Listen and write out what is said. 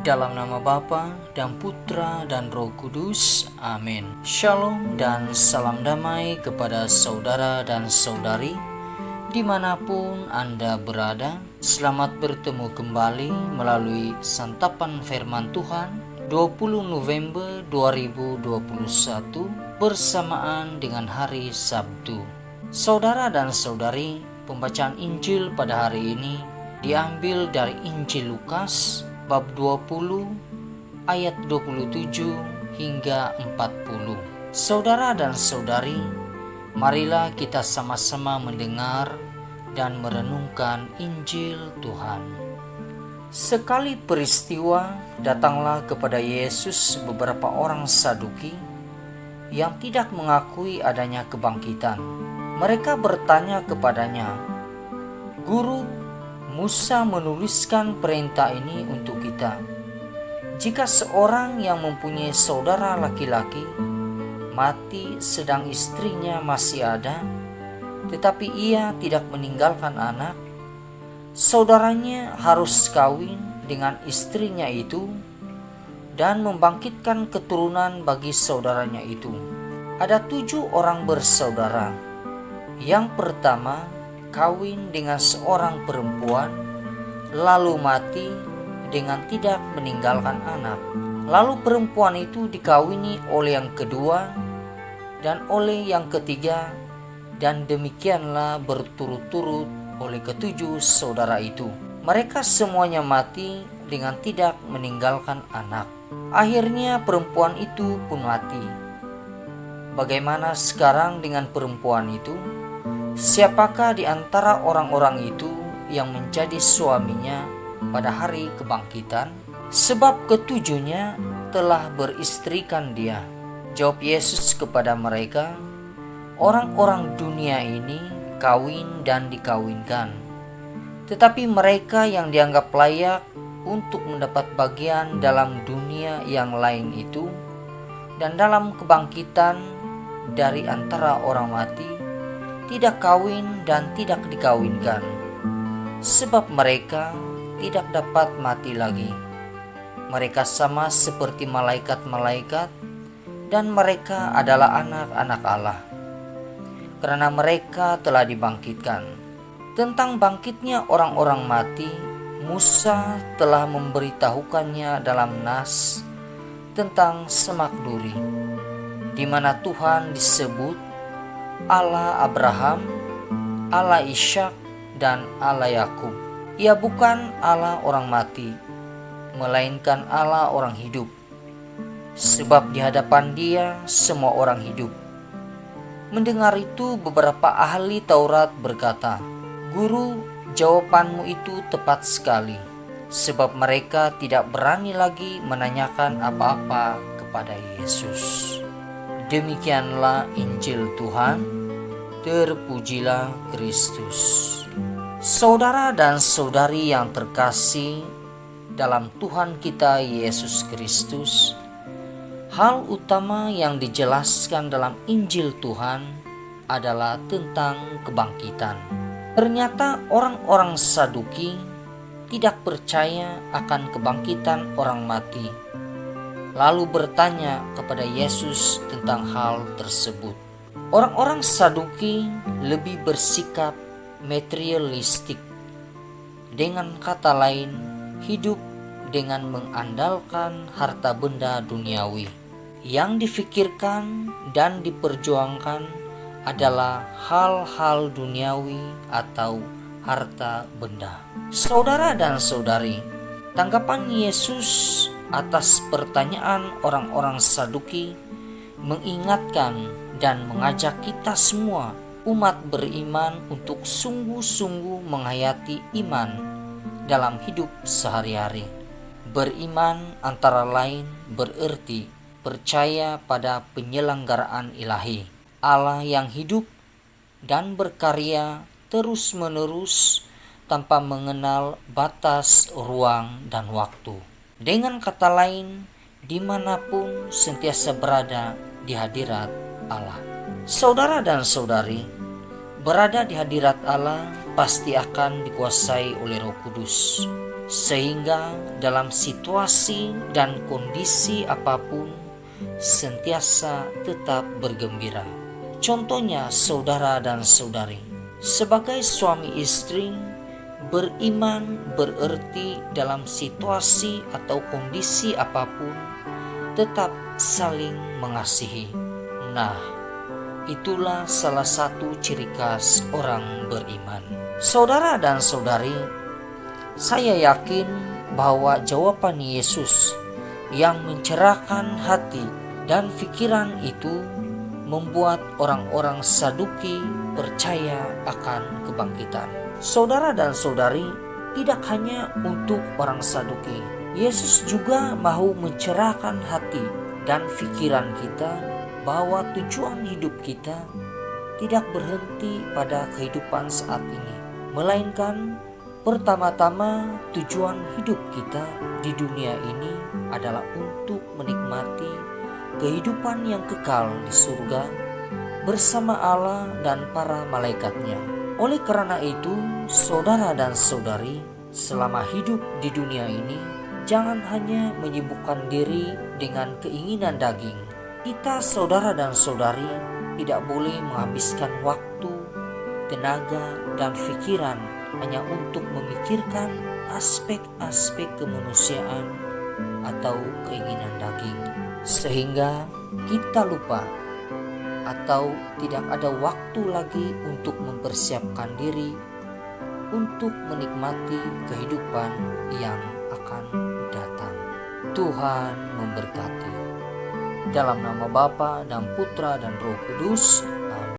Dalam nama Bapa dan Putra dan Roh Kudus, amin. Shalom dan salam damai kepada saudara dan saudari dimanapun Anda berada. Selamat bertemu kembali melalui santapan firman Tuhan 20 November 2021 bersamaan dengan hari Sabtu. Saudara dan saudari, pembacaan Injil pada hari ini diambil dari Injil Lukas bab 20 ayat 27 hingga 40. Saudara dan saudari, marilah kita sama-sama mendengar dan merenungkan Injil Tuhan. Sekali peristiwa, datanglah kepada Yesus beberapa orang Saduki yang tidak mengakui adanya kebangkitan. Mereka bertanya kepadanya, "Guru, Musa menuliskan perintah ini untuk kita. Jika seorang yang mempunyai saudara laki-laki mati sedang istrinya masih ada, tetapi ia tidak meninggalkan anak, saudaranya harus kawin dengan istrinya itu dan membangkitkan keturunan bagi saudaranya itu. Ada 7 orang bersaudara. Yang pertama kawin dengan seorang perempuan, lalu mati dengan tidak meninggalkan anak. Lalu perempuan itu dikawini oleh yang kedua dan oleh yang ketiga, dan demikianlah berturut-turut oleh ke-7 saudara itu. Mereka semuanya mati dengan tidak meninggalkan anak. Akhirnya perempuan itu pun mati. Bagaimana sekarang dengan perempuan itu? Siapakah di antara orang-orang itu yang menjadi suaminya pada hari kebangkitan? Sebab ketujuhnya telah beristrikan dia." Jawab Yesus kepada mereka, "Orang-orang dunia ini kawin dan dikawinkan, tetapi mereka yang dianggap layak untuk mendapat bagian dalam dunia yang lain itu dan dalam kebangkitan dari antara orang mati tidak kawin dan tidak dikawinkan, sebab mereka tidak dapat mati lagi. Mereka sama seperti malaikat-malaikat dan mereka adalah anak-anak Allah, karena mereka telah dibangkitkan." Tentang bangkitnya orang-orang mati, Musa telah memberitahukannya dalam Nas tentang semak duri, di mana Tuhan disebut Allah Abraham, Allah Ishak, dan Allah Yakub. Ia bukan Allah orang mati, melainkan Allah orang hidup, sebab di hadapan Dia semua orang hidup. Mendengar itu, beberapa ahli Taurat berkata, "Guru, jawabanmu itu tepat sekali," sebab mereka tidak berani lagi menanyakan apa-apa kepada Yesus. Demikianlah Injil Tuhan, terpujilah Kristus. Saudara dan saudari yang terkasih dalam Tuhan kita Yesus Kristus, hal utama yang dijelaskan dalam Injil Tuhan adalah tentang kebangkitan. Ternyata orang-orang Saduki tidak percaya akan kebangkitan orang mati, lalu bertanya kepada Yesus tentang hal tersebut. Orang-orang Saduki lebih bersikap materialistik. Dengan kata lain, hidup dengan mengandalkan harta benda duniawi. Yang difikirkan dan diperjuangkan adalah hal-hal duniawi atau harta benda. Saudara dan saudari, tanggapan Yesus atas pertanyaan orang-orang Saduki mengingatkan dan mengajak kita semua umat beriman untuk sungguh-sungguh menghayati iman dalam hidup sehari-hari. Beriman antara lain berarti percaya pada penyelenggaraan ilahi, Allah yang hidup dan berkarya terus-menerus tanpa mengenal batas ruang dan waktu. Dengan kata lain, dimanapun sentiasa berada di hadirat Allah. Saudara dan saudari, berada di hadirat Allah pasti akan dikuasai oleh Roh Kudus. sehingga dalam situasi dan kondisi apapun sentiasa tetap bergembira. Contohnya saudara dan saudari, sebagai suami istri, beriman berarti dalam situasi atau kondisi apapun tetap saling mengasihi. Nah, itulah salah satu ciri khas orang beriman. Saudara dan saudari, saya yakin bahwa jawaban Yesus yang mencerahkan hati dan pikiran itu membuat orang-orang Saduki percaya akan kebangkitan. Saudara dan saudari, tidak hanya untuk orang Saduki, Yesus juga mau mencerahkan hati dan pikiran kita bahwa tujuan hidup kita tidak berhenti pada kehidupan saat ini, melainkan pertama-tama tujuan hidup kita di dunia ini adalah untuk menikmati kehidupan yang kekal di surga bersama Allah dan para malaikatnya. Oleh karena itu, saudara dan saudari, selama hidup di dunia ini, jangan hanya menyibukkan diri dengan keinginan daging. Kita, saudara dan saudari, tidak boleh menghabiskan waktu, tenaga, dan pikiran hanya untuk memikirkan aspek-aspek kemanusiaan atau keinginan daging, sehingga kita lupa atau tidak ada waktu lagi untuk mempersiapkan diri untuk menikmati kehidupan yang akan datang. Tuhan memberkati. Dalam nama Bapa dan Putra dan Roh Kudus.